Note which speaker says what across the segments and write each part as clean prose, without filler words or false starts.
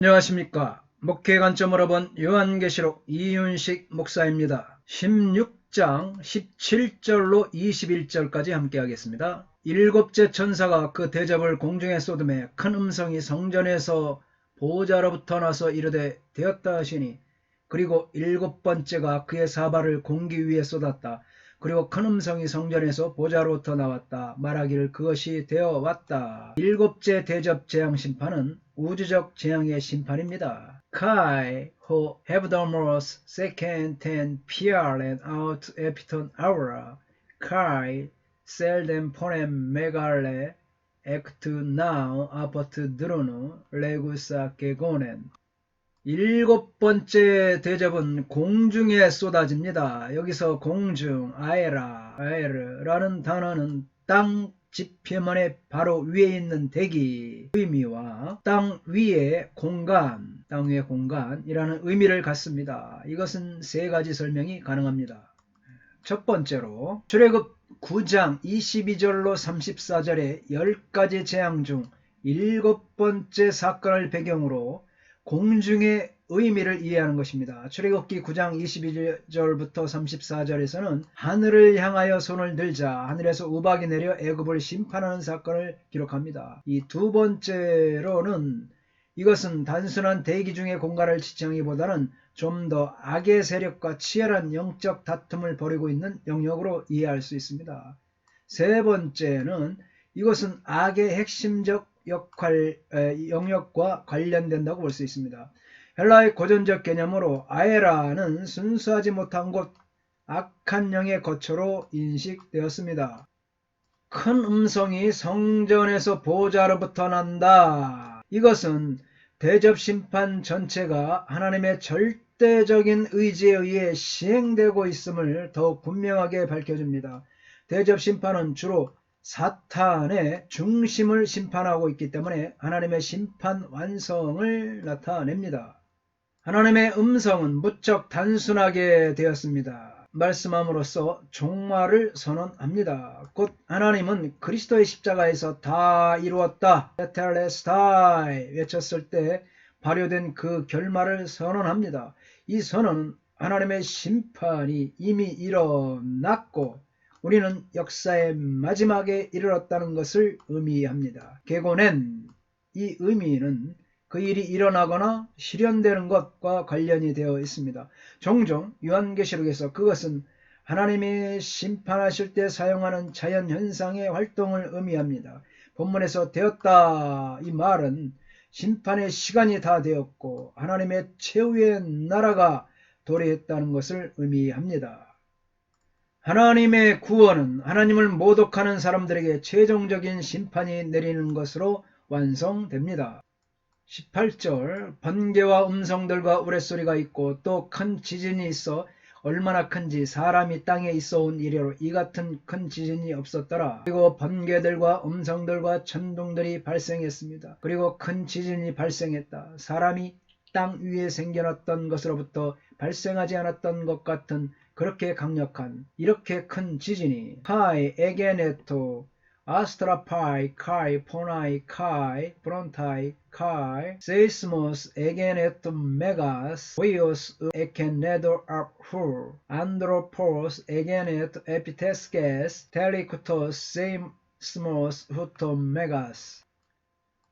Speaker 1: 안녕하십니까. 목회 관점으로 본 요한계시록 이윤식 목사입니다. 16장 17절로 21절까지 함께 하겠습니다. 일곱째 천사가 그 대접을 공중에 쏟음에 큰 음성이 성전에서 보호자로부터 나서 이르되 되었다 하시니, 그리고 일곱 번째가 그의 사발을 공기 위에 쏟았다. 그리고 큰 음성이 성전에서 보좌로부터 나왔다. 말하기를 그것이 되어 왔다. 일곱째 대접 재앙 심판은 우주적 재앙의 심판입니다. Kai who have the most second ten PR and out epiton aura, Kai seldom ponem megale act now apot dronu legusa gegonen. 일곱 번째 대접은 공중에 쏟아집니다. 여기서 공중, 아에르라는 단어는 땅 지표면의 바로 위에 있는 대기 의미와 땅 위의 공간, 땅 위의 공간이라는 의미를 갖습니다. 이것은 세 가지 설명이 가능합니다. 첫 번째로 출애굽 9장 22절로 34절의 10가지 재앙 중 일곱 번째 사건을 배경으로 공중의 의미를 이해하는 것입니다. 출애굽기 9장 22절부터 34절에서는 하늘을 향하여 손을 들자 하늘에서 우박이 내려 애굽을 심판하는 사건을 기록합니다. 이 두 번째로는 이것은 단순한 대기 중의 공간을 지칭하기보다는 좀 더 악의 세력과 치열한 영적 다툼을 벌이고 있는 영역으로 이해할 수 있습니다. 세 번째는 이것은 악의 핵심적 영역과 관련된다고 볼 수 있습니다. 헬라의 고전적 개념으로 아에라는 순수하지 못한 곳, 악한 영의 거처로 인식되었습니다. 큰 음성이 성전에서 보호자로부터 난다. 이것은 대접 심판 전체가 하나님의 절대적인 의지에 의해 시행되고 있음을 더욱 분명하게 밝혀줍니다. 대접 심판은 주로 사탄의 중심을 심판하고 있기 때문에 하나님의 심판 완성을 나타냅니다. 하나님의 음성은 무척 단순하게 되었습니다. 말씀함으로써 종말을 선언합니다. 곧 하나님은 그리스도의 십자가에서 다 이루었다, 테텔레스타이 외쳤을 때 발효된 그 결말을 선언합니다. 이 선언은 하나님의 심판이 이미 일어났고 우리는 역사의 마지막에 이르렀다는 것을 의미합니다. 계고는 이 의미는 그 일이 일어나거나 실현되는 것과 관련이 되어 있습니다. 종종 요한계시록에서 그것은 하나님이 심판하실 때 사용하는 자연현상의 활동을 의미합니다. 본문에서 되었다 이 말은 심판의 시간이 다 되었고 하나님의 최후의 나라가 도래했다는 것을 의미합니다. 하나님의 구원은 하나님을 모독하는 사람들에게 최종적인 심판이 내리는 것으로 완성됩니다. 18절 번개와 음성들과 우레소리가 있고 또 큰 지진이 있어 얼마나 큰지 사람이 땅에 있어온 이래로 이 같은 큰 지진이 없었더라. 그리고 번개들과 음성들과 천둥들이 발생했습니다. 그리고 큰 지진이 발생했다. 사람이 땅 위에 생겨났던 것으로부터 발생하지 않았던 것 같은 그렇게 강력한 이렇게 큰 지진이 카이 에게네토 아스트라파이 카이 포나이 카이 브론타이 카이 세이스모스 에게네토 메가스 위오스 에케네도 아프 안드로포스 에게네토 에피테스게스 텔리쿠토스 세이스모스 후토 메가스.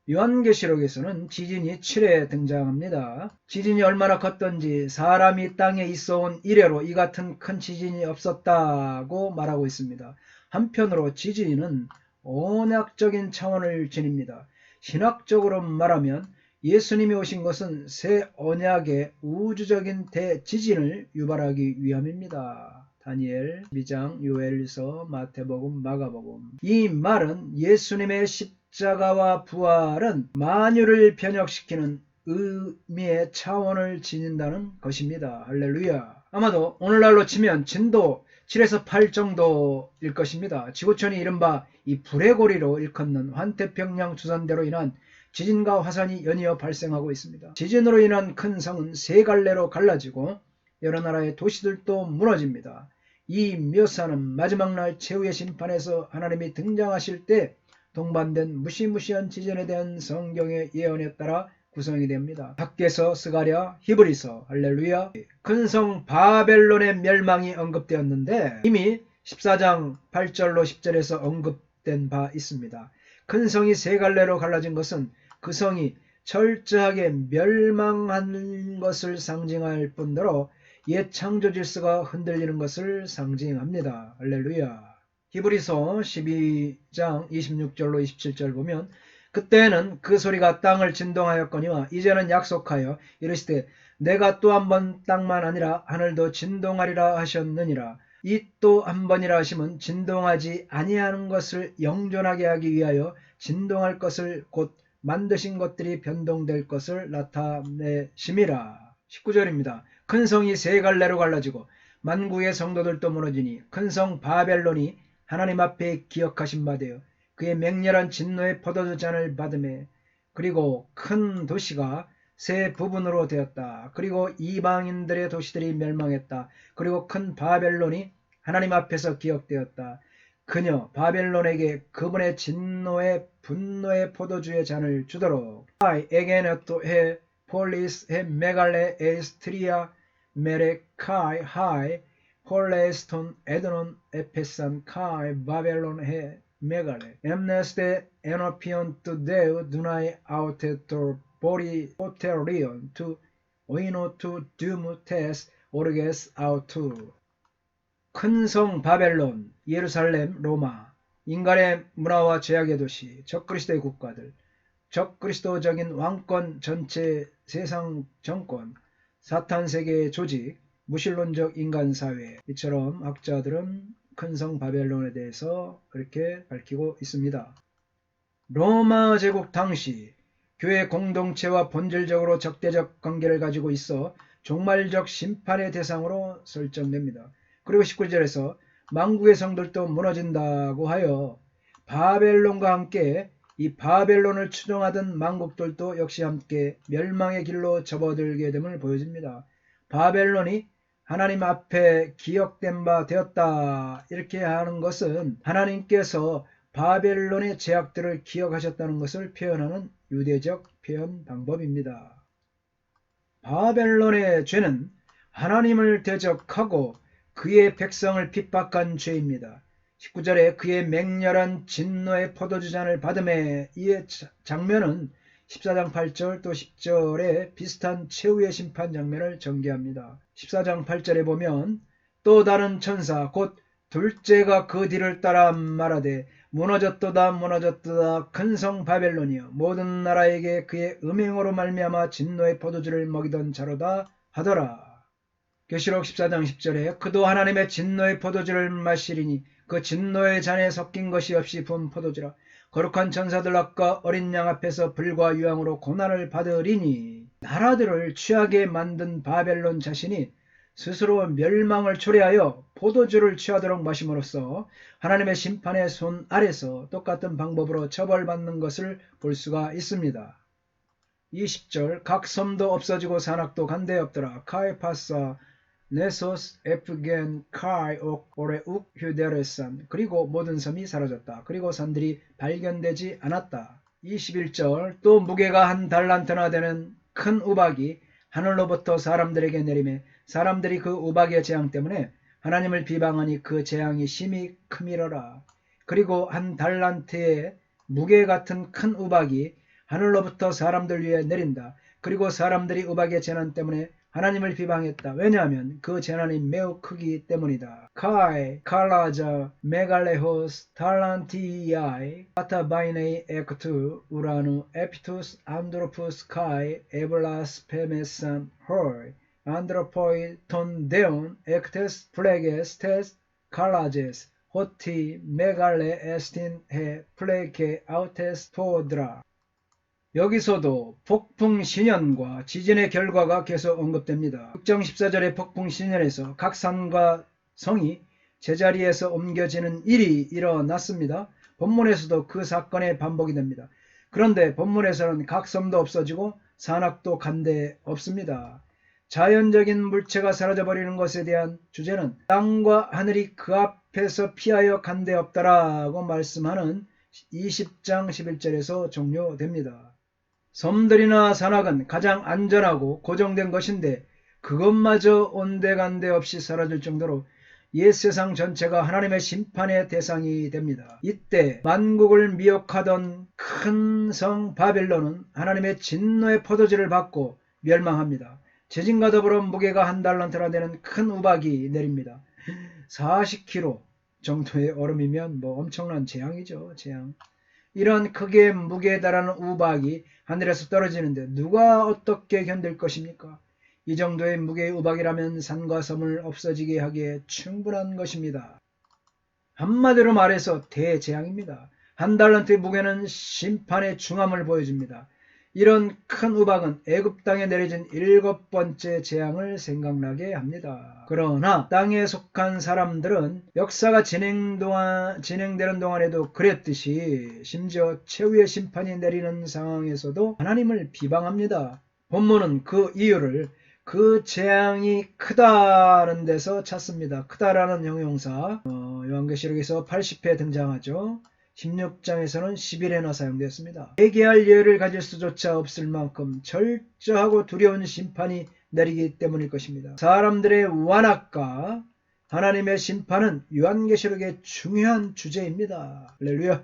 Speaker 1: 요한계시록에서는 지진이 7회 등장합니다. 지진이 얼마나 컸던지 사람이 땅에 있어온 이래로 이 같은 큰 지진이 없었다고 말하고 있습니다. 한편으로 지진은 언약적인 차원을 지닙니다. 신학적으로 말하면 예수님이 오신 것은 새 언약의 우주적인 대지진을 유발하기 위함입니다. 다니엘 12장, 요엘서, 마태복음, 마가복음. 이 말은 예수님의 십자가와 부활은 만유를 변혁시키는 의미의 차원을 지닌다는 것입니다. 할렐루야. 아마도 오늘날로 치면 진도 7에서 8 정도일 것입니다. 지구촌이 이른바 이 불의 고리로 일컫는 환태평양 주산대로 인한 지진과 화산이 연이어 발생하고 있습니다. 지진으로 인한 큰 성은 세 갈래로 갈라지고 여러 나라의 도시들도 무너집니다. 이 묘사는 마지막 날 최후의 심판에서 하나님이 등장하실 때 동반된 무시무시한 지진에 대한 성경의 예언에 따라 구성이 됩니다. 밖에서 스가랴, 히브리서, 할렐루야. 큰 성 바벨론의 멸망이 언급되었는데 이미 14장 8절로 10절에서 언급된 바 있습니다. 큰 성이 세 갈래로 갈라진 것은 그 성이 철저하게 멸망한 것을 상징할 뿐더러 옛 창조 질서가 흔들리는 것을 상징합니다. 할렐루야. 히브리서 12장 26절로 27절 보면 그때는 그 소리가 땅을 진동하였거니와 이제는 약속하여 이르시되 내가 또 한 번 땅만 아니라 하늘도 진동하리라 하셨느니라. 이 또 한 번이라 하심은 진동하지 아니하는 것을 영존하게 하기 위하여 진동할 것을 곧 만드신 것들이 변동될 것을 나타내심이라. 19절입니다. 큰 성이 세 갈래로 갈라지고 만국의 성도들도 무너지니 큰 성 바벨론이 하나님 앞에 기억하신 바 되어 그의 맹렬한 진노의 포도주 잔을 받음에 그리고 큰 도시가 세 부분으로 되었다. 그리고 이방인들의 도시들이 멸망했다. 그리고 큰 바벨론이 하나님 앞에서 기억되었다. 그녀 바벨론에게 그분의 진노의 분노의 포도주의 잔을 주도록 에게네토 폴리스 메갈레 에스트리아 메레카이 하이 홀레스톤 에드논 에페산 카이 바벨론 메갈레 엠네스테 에노피온 투 데우 두나이 아우테토 보리 호텔리온 투 오이노 투 듀무 테스 오르게스 아우투. 큰 성 바벨론, 예루살렘, 로마, 인간의 문화와 제약의 도시, 적그리스도의 국가들, 적그리스도적인 왕권 전체 세상 정권, 사탄 세계의 조직, 무신론적 인간사회, 이처럼 학자들은 큰 성 바벨론에 대해서 그렇게 밝히고 있습니다. 로마 제국 당시 교회 공동체와 본질적으로 적대적 관계를 가지고 있어 종말적 심판의 대상으로 설정됩니다. 그리고 19절에서 만국의 성들도 무너진다고 하여 바벨론과 함께 이 바벨론을 추종하던 만국들도 역시 함께 멸망의 길로 접어들게 됨을 보여줍니다. 바벨론이 하나님 앞에 기억된 바 되었다 이렇게 하는 것은 하나님께서 바벨론의 죄악들을 기억하셨다는 것을 표현하는 유대적 표현 방법입니다. 바벨론의 죄는 하나님을 대적하고 그의 백성을 핍박한 죄입니다. 19절에 그의 맹렬한 진노의 포도주잔을 받음에 이의 장면은 14장 8절 또 10절에 비슷한 최후의 심판 장면을 전개합니다. 14장 8절에 보면 또 다른 천사 곧 둘째가 그 뒤를 따라 말하되 무너졌도다 무너졌도다 큰 성 바벨론이여 모든 나라에게 그의 음행으로 말미암아 진노의 포도주를 먹이던 자로다 하더라. 계시록 14장 10절에 그도 하나님의 진노의 포도주를 마시리니 그 진노의 잔에 섞인 것이 없이 부은 포도주라. 거룩한 천사들 앞과 어린 양 앞에서 불과 유황으로 고난을 받으리니. 나라들을 취하게 만든 바벨론 자신이 스스로 멸망을 초래하여 포도주를 취하도록 마심으로써 하나님의 심판의 손 아래서 똑같은 방법으로 처벌받는 것을 볼 수가 있습니다. 20절 각 섬도 없어지고 산악도 간데 없더라. 카이파사 네소스 에프겐 카이 오레욱 휴데레산 그리고 모든 섬이 사라졌다. 그리고 산들이 발견되지 않았다. 21절 또 무게가 한 달란트나 되는 큰 우박이 하늘로부터 사람들에게 내리매 사람들이 그 우박의 재앙 때문에 하나님을 비방하니 그 재앙이 심히 크미러라. 그리고 한 달란트의 무게 같은 큰 우박이 하늘로부터 사람들 위에 내린다. 그리고 사람들이 우박의 재난 때문에 하나님을 비방했다. 왜냐하면 그 재난이 매우 크기 때문이다. 카이 칼라자 메갈레호스 탈란티아이 아타바이네이 에크투 우라누 에피투스 안드로푸스 카이 에블라스페메산 홀 안드로포이 톤데온 에크테스 플레게스 테스 칼라제스 호티 메갈레 에스틴 헤 플레게 아우테스 포드라. 여기서도 폭풍신년과 지진의 결과가 계속 언급됩니다. 6장 14절의 폭풍신년에서 각 산과 성이 제자리에서 옮겨지는 일이 일어났습니다. 본문에서도 그 사건의 반복이 됩니다. 그런데 본문에서는 각 섬도 없어지고 산악도 간데 없습니다. 자연적인 물체가 사라져버리는 것에 대한 주제는 땅과 하늘이 그 앞에서 피하여 간데 없다라고 말씀하는 20장 11절에서 종료됩니다. 섬들이나 산악은 가장 안전하고 고정된 것인데 그것마저 온데간데 없이 사라질 정도로 옛 세상 전체가 하나님의 심판의 대상이 됩니다. 이때 만국을 미혹하던 큰 성 바벨론은 하나님의 진노의 포도주를 받고 멸망합니다. 지진과 더불어 무게가 1달란트나 되는 큰 우박이 내립니다. 40kg 정도의 얼음이면 엄청난 재앙이죠. 재앙. 이런 크기의 무게에 달하는 우박이 하늘에서 떨어지는데 누가 어떻게 견딜 것입니까? 이 정도의 무게의 우박이라면 산과 섬을 없어지게 하기에 충분한 것입니다. 한마디로 말해서 대재앙입니다. 1달란트의 무게는 심판의 중함을 보여줍니다. 이런 큰 우박은 애굽 땅에 내려진 7번째 재앙을 생각나게 합니다. 그러나 땅에 속한 사람들은 역사가 진행되는 동안에도 그랬듯이 심지어 최후의 심판이 내리는 상황에서도 하나님을 비방합니다. 본문은 그 이유를 그 재앙이 크다는 데서 찾습니다. 크다라는 형용사 요한계시록에서 80회 등장하죠. 16장에서는 11회나 사용되었습니다. 회개할 여유를 가질 수조차 없을 만큼 철저하고 두려운 심판이 내리기 때문일 것입니다. 사람들의 완악과 하나님의 심판은 요한계시록의 중요한 주제입니다. 할렐루야.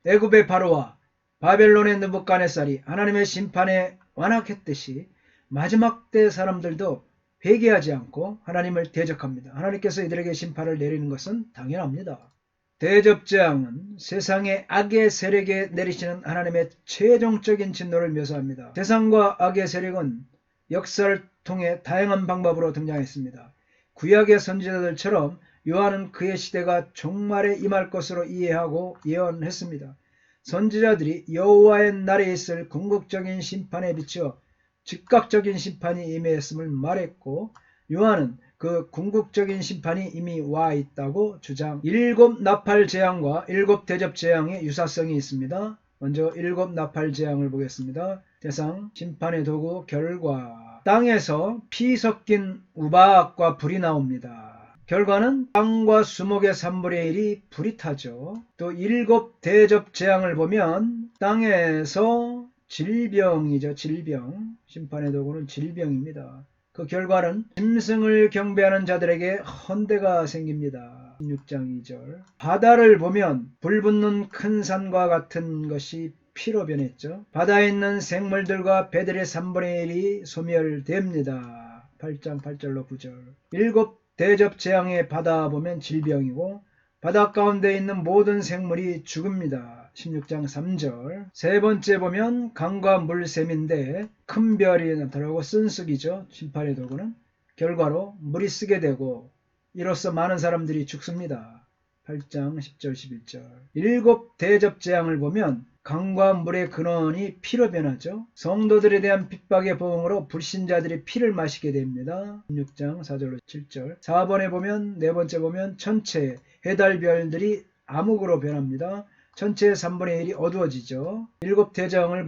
Speaker 1: 애굽의 바로와 바벨론의 느부갓네살이 하나님의 심판에 완악했듯이 마지막 때 사람들도 회개하지 않고 하나님을 대적합니다. 하나님께서 이들에게 심판을 내리는 것은 당연합니다. 대접재앙은 세상의 악의 세력에 내리시는 하나님의 최종적인 진노를 묘사합니다. 세상과 악의 세력은 역사를 통해 다양한 방법으로 등장했습니다. 구약의 선지자들처럼 요한은 그의 시대가 종말에 임할 것으로 이해하고 예언했습니다. 선지자들이 여호와의 날에 있을 궁극적인 심판에 비추어 즉각적인 심판이 임했음을 말했고 요한은 그 궁극적인 심판이 이미 와 있다고 주장. 7 나팔 재앙과 7 대접 재앙의 유사성이 있습니다. 먼저 7 나팔 재앙을 보겠습니다. 대상, 심판의 도구, 결과. 땅에서 피 섞인 우박과 불이 나옵니다. 결과는 땅과 수목의 3분의 1이 불이 타죠. 또 7 대접 재앙을 보면 땅에서 질병이죠. 질병. 심판의 도구는 질병입니다. 그 결과는 짐승을 경배하는 자들에게 헌대가 생깁니다. 16장 2절. 바다를 보면 불붙는 큰 산과 같은 것이 피로 변했죠. 바다에 있는 생물들과 배들의 3분의 1이 소멸됩니다. 8장 8절로 9절. 7 대접 재앙의 바다 보면 질병이고 바다 가운데 있는 모든 생물이 죽습니다. 16장 3절. 세 번째 보면 강과 물샘인데 큰 별이 나타나고 쓴쑥이죠. 심판의 도구는. 결과로 물이 쓰게 되고 이로써 많은 사람들이 죽습니다. 8장 10절 11절. 7 대접 재앙을 보면 강과 물의 근원이 피로 변하죠. 성도들에 대한 핍박의 보응으로 불신자들이 피를 마시게 됩니다. 16장 4절로 7절. 4번에 보면 네 번째 보면 천체 해달별들이 암흑으로 변합니다. 전체의 3분의 1이 어두워지죠. 7 대접을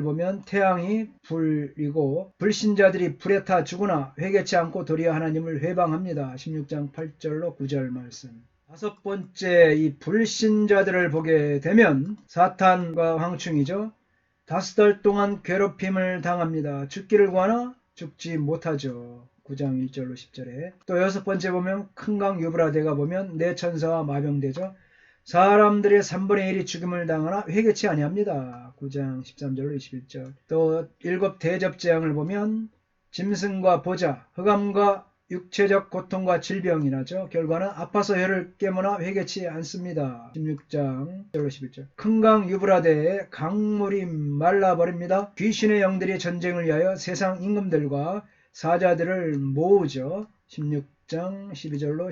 Speaker 1: 보면 태양이 불이고 불신자들이 불에 타 죽으나 회개치 않고 도리어 하나님을 회방합니다. 16장 8절로 9절 말씀. 5번째 이 불신자들을 보게 되면 사탄과 황충이죠. 5달 동안 괴롭힘을 당합니다. 죽기를 구하나 죽지 못하죠. 9장 1절로 10절에. 또 6번째 보면 큰 강 유브라데가 보면 네 천사와 마병되죠. 사람들의 3분의 1이 죽음을 당하나 회개치 아니합니다. 9장 13절로 21절. 또 7 대접 재앙을 보면 짐승과 보자, 흑암과 육체적 고통과 질병이 나죠. 결과는 아파서 혀를 깨무나 회개치 않습니다. 16장 1절로 11절. 큰 강 유브라데에 강물이 말라버립니다. 귀신의 영들이 전쟁을 위하여 세상 임금들과 사자들을 모으죠. 16장 12절로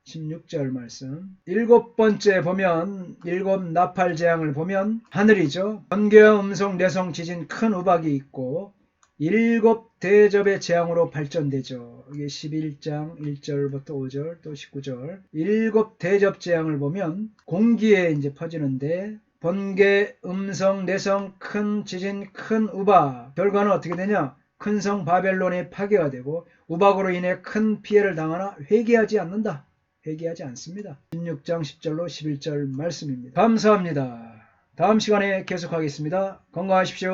Speaker 1: 16절 말씀. 7번째 보면 7 나팔 재앙을 보면 하늘이죠. 번개와 음성, 내성, 지진, 큰 우박이 있고 7 대접의 재앙으로 발전되죠. 이게 11장 1절부터 5절 또 19절. 7 대접 재앙을 보면 공기에 이제 퍼지는데 번개, 음성, 내성, 큰 지진, 큰 우박. 결과는 어떻게 되냐? 큰 성 바벨론의 파괴가 되고 우박으로 인해 큰 피해를 당하나 회개하지 않는다. 회개하지 않습니다. 16장 10절로 11절 말씀입니다. 감사합니다. 다음 시간에 계속하겠습니다. 건강하십시오.